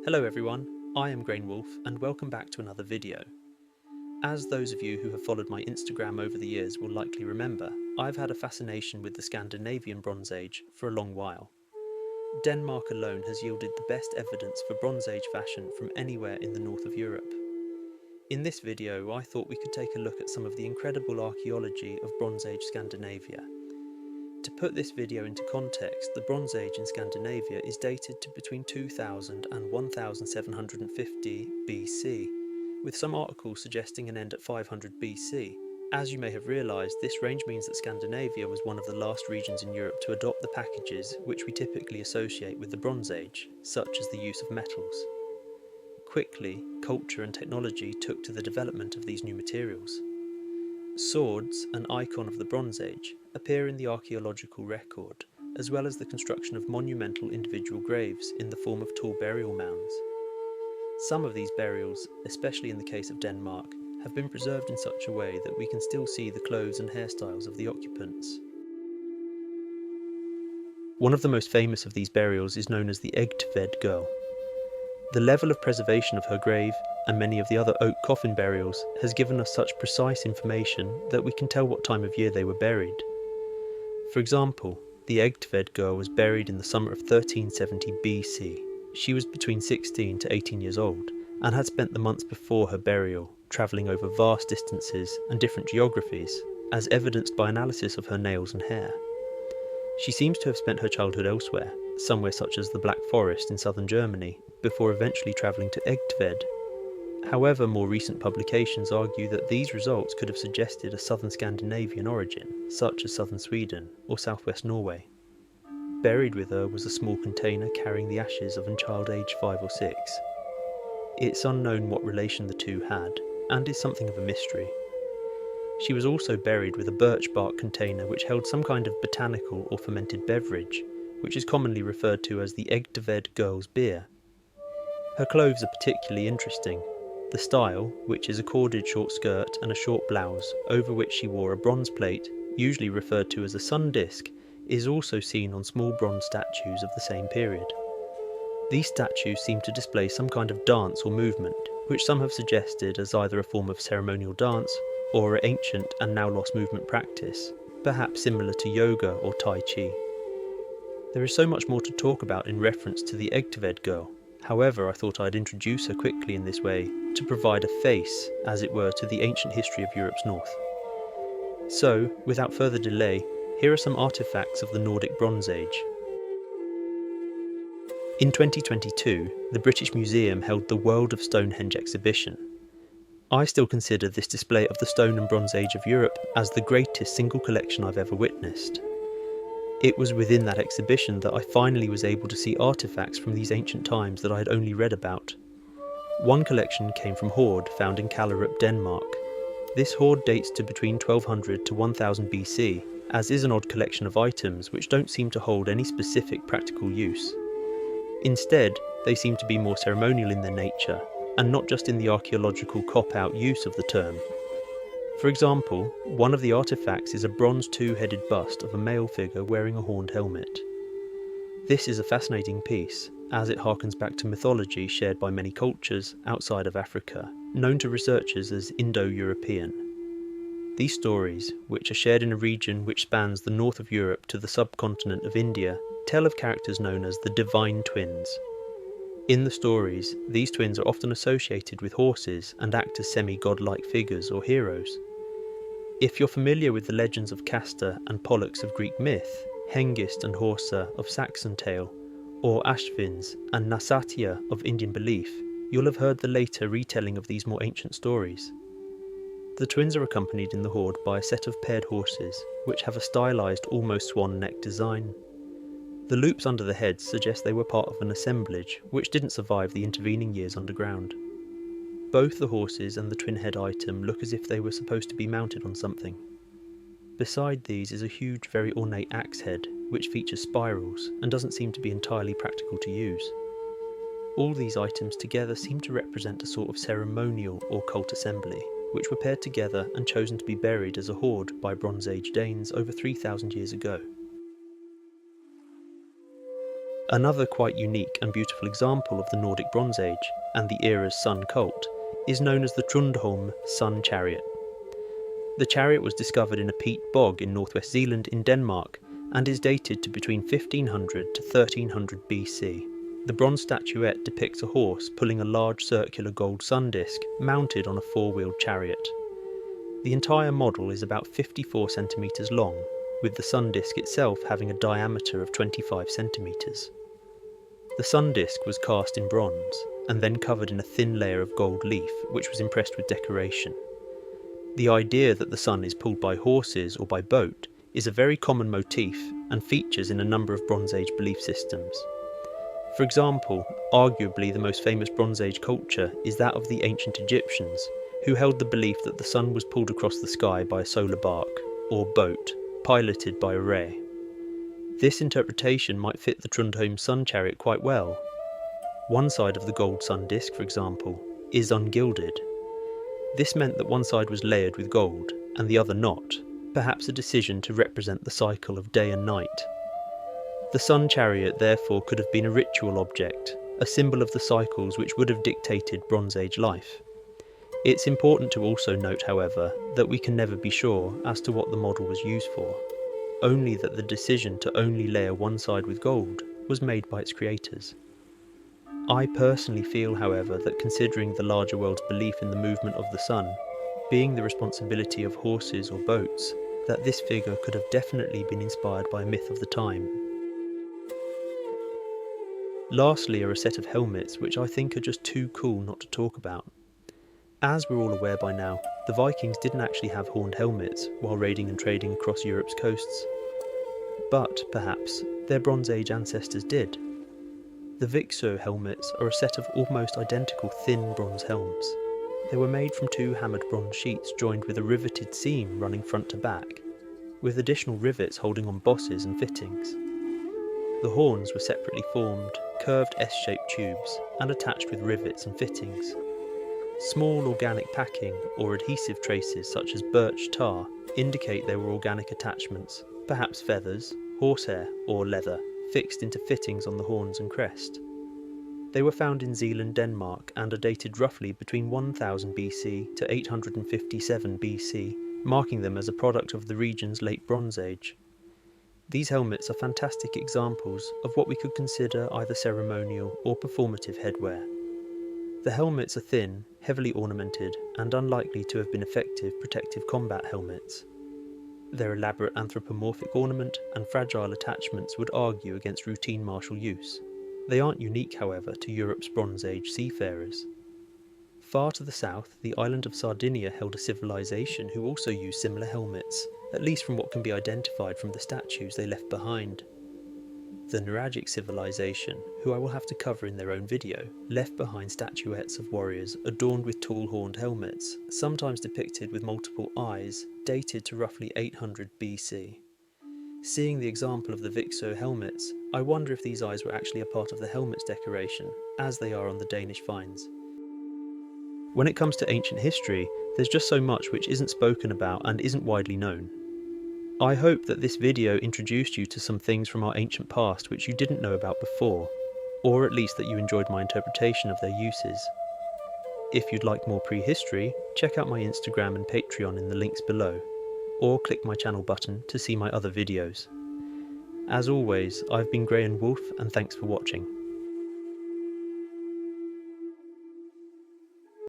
Hello everyone, I am Grainwolf and welcome back to another video. As those of you who have followed my Instagram over the years will likely remember, I've had a fascination with the Scandinavian Bronze Age for a long while. Denmark alone has yielded the best evidence for Bronze Age fashion from anywhere in the north of Europe. In this video I thought we could take a look at some of the incredible archaeology of Bronze Age Scandinavia. To put this video into context, the Bronze Age in Scandinavia is dated to between 2000 and 1750 BC, with some articles suggesting an end at 500 BC. As you may have realised, this range means that Scandinavia was one of the last regions in Europe to adopt the packages which we typically associate with the Bronze Age, such as the use of metals. Quickly, culture and technology took to the development of these new materials. Swords, an icon of the Bronze Age, appear in the archaeological record, as well as the construction of monumental individual graves in the form of tall burial mounds. Some of these burials, especially in the case of Denmark, have been preserved in such a way that we can still see the clothes and hairstyles of the occupants. One of the most famous of these burials is known as the Egtved Girl. The level of preservation of her grave, and many of the other oak coffin burials, has given us such precise information that we can tell what time of year they were buried. For example, the Egtved Girl was buried in the summer of 1370 BC. She was between 16 to 18 years old, and had spent the months before her burial travelling over vast distances and different geographies, as evidenced by analysis of her nails and hair. She seems to have spent her childhood elsewhere, somewhere such as the Black Forest in southern Germany, before eventually travelling to Egtved. However, more recent publications argue that these results could have suggested a southern Scandinavian origin, such as southern Sweden or southwest Norway. Buried with her was a small container carrying the ashes of a child aged 5 or 6. It's unknown what relation the two had, and is something of a mystery. She was also buried with a birch bark container which held some kind of botanical or fermented beverage, which is commonly referred to as the Egtved Girl's beer. Her clothes are particularly interesting. The style, which is a corded short skirt and a short blouse, over which she wore a bronze plate, usually referred to as a sun disk, is also seen on small bronze statues of the same period. These statues seem to display some kind of dance or movement, which some have suggested as either a form of ceremonial dance or an ancient and now lost movement practice, perhaps similar to yoga or Tai Chi. There is so much more to talk about in reference to the Egtved Girl. However, I thought I'd introduce her quickly in this way to provide a face, as it were, to the ancient history of Europe's north. So, without further delay, here are some artefacts of the Nordic Bronze Age. In 2022, the British Museum held the World of Stonehenge exhibition. I still consider this display of the Stone and Bronze Age of Europe as the greatest single collection I've ever witnessed. It was within that exhibition that I finally was able to see artefacts from these ancient times that I had only read about. One collection came from hoard found in Kallerup, Denmark. This hoard dates to between 1200 to 1000 BC, as is an odd collection of items which don't seem to hold any specific practical use. Instead, they seem to be more ceremonial in their nature, and not just in the archaeological cop-out use of the term. For example, one of the artefacts is a bronze two-headed bust of a male figure wearing a horned helmet. This is a fascinating piece, as it harkens back to mythology shared by many cultures outside of Africa, known to researchers as Indo-European. These stories, which are shared in a region which spans the north of Europe to the subcontinent of India, tell of characters known as the Divine Twins. In the stories, these twins are often associated with horses and act as semi-godlike figures or heroes. If you're familiar with the legends of Castor and Pollux of Greek myth, Hengist and Horsa of Saxon tale, or Ashvins and Nasatya of Indian belief, you'll have heard the later retelling of these more ancient stories. The twins are accompanied in the hoard by a set of paired horses, which have a stylized almost swan neck design. The loops under the heads suggest they were part of an assemblage which didn't survive the intervening years underground. Both the horses and the twin head item look as if they were supposed to be mounted on something. Beside these is a huge, very ornate axe head, which features spirals and doesn't seem to be entirely practical to use. All these items together seem to represent a sort of ceremonial or cult assembly, which were paired together and chosen to be buried as a hoard by Bronze Age Danes over 3,000 years ago. Another quite unique and beautiful example of the Nordic Bronze Age and the era's sun cult is known as the Trundholm Sun Chariot. The chariot was discovered in a peat bog in northwest Zealand in Denmark and is dated to between 1500 to 1300 BC. The bronze statuette depicts a horse pulling a large circular gold sun disk mounted on a four-wheeled chariot. The entire model is about 54 centimetres long, with the sun disk itself having a diameter of 25 centimetres. The sun disk was cast in bronze and then covered in a thin layer of gold leaf which was impressed with decoration. The idea that the sun is pulled by horses or by boat is a very common motif and features in a number of Bronze Age belief systems. For example, arguably the most famous Bronze Age culture is that of the ancient Egyptians, who held the belief that the sun was pulled across the sky by a solar bark, or boat, piloted by a ray. This interpretation might fit the Trundholm sun chariot quite well. One side of the gold sun disk, for example, is ungilded. This meant that one side was layered with gold and the other not, perhaps a decision to represent the cycle of day and night. The sun chariot therefore could have been a ritual object, a symbol of the cycles which would have dictated Bronze Age life. It's important to also note, however, that we can never be sure as to what the model was used for, only that the decision to only layer one side with gold was made by its creators. I personally feel, however, that considering the larger world's belief in the movement of the sun being the responsibility of horses or boats, that this figure could have definitely been inspired by a myth of the time. Lastly are a set of helmets which I think are just too cool not to talk about. As we're all aware by now, the Vikings didn't actually have horned helmets while raiding and trading across Europe's coasts. But, perhaps, their Bronze Age ancestors did. The Viksö helmets are a set of almost identical thin bronze helms. They were made from two hammered bronze sheets joined with a riveted seam running front to back, with additional rivets holding on bosses and fittings. The horns were separately formed, curved S-shaped tubes, and attached with rivets and fittings. Small organic packing or adhesive traces such as birch tar indicate they were organic attachments, perhaps feathers, horsehair or leather, fixed into fittings on the horns and crest. They were found in Zealand, Denmark, and are dated roughly between 1000 BC to 857 BC, marking them as a product of the region's late Bronze Age. These helmets are fantastic examples of what we could consider either ceremonial or performative headwear. The helmets are thin, heavily ornamented, and unlikely to have been effective protective combat helmets. Their elaborate anthropomorphic ornament and fragile attachments would argue against routine martial use. They aren't unique, however, to Europe's Bronze Age seafarers. Far to the south, the island of Sardinia held a civilization who also used similar helmets, at least from what can be identified from the statues they left behind. The Nordic civilization, who I will have to cover in their own video, left behind statuettes of warriors adorned with tall horned helmets, sometimes depicted with multiple eyes, dated to roughly 800 BC. Seeing the example of the Viksö helmets, I wonder if these eyes were actually a part of the helmet's decoration, as they are on the Danish finds. When it comes to ancient history, there's just so much which isn't spoken about and isn't widely known. I hope that this video introduced you to some things from our ancient past which you didn't know about before, or at least that you enjoyed my interpretation of their uses. If you'd like more prehistory, check out my Instagram and Patreon in the links below, or click my channel button to see my other videos. As always, I've been Graham Wolf and thanks for watching.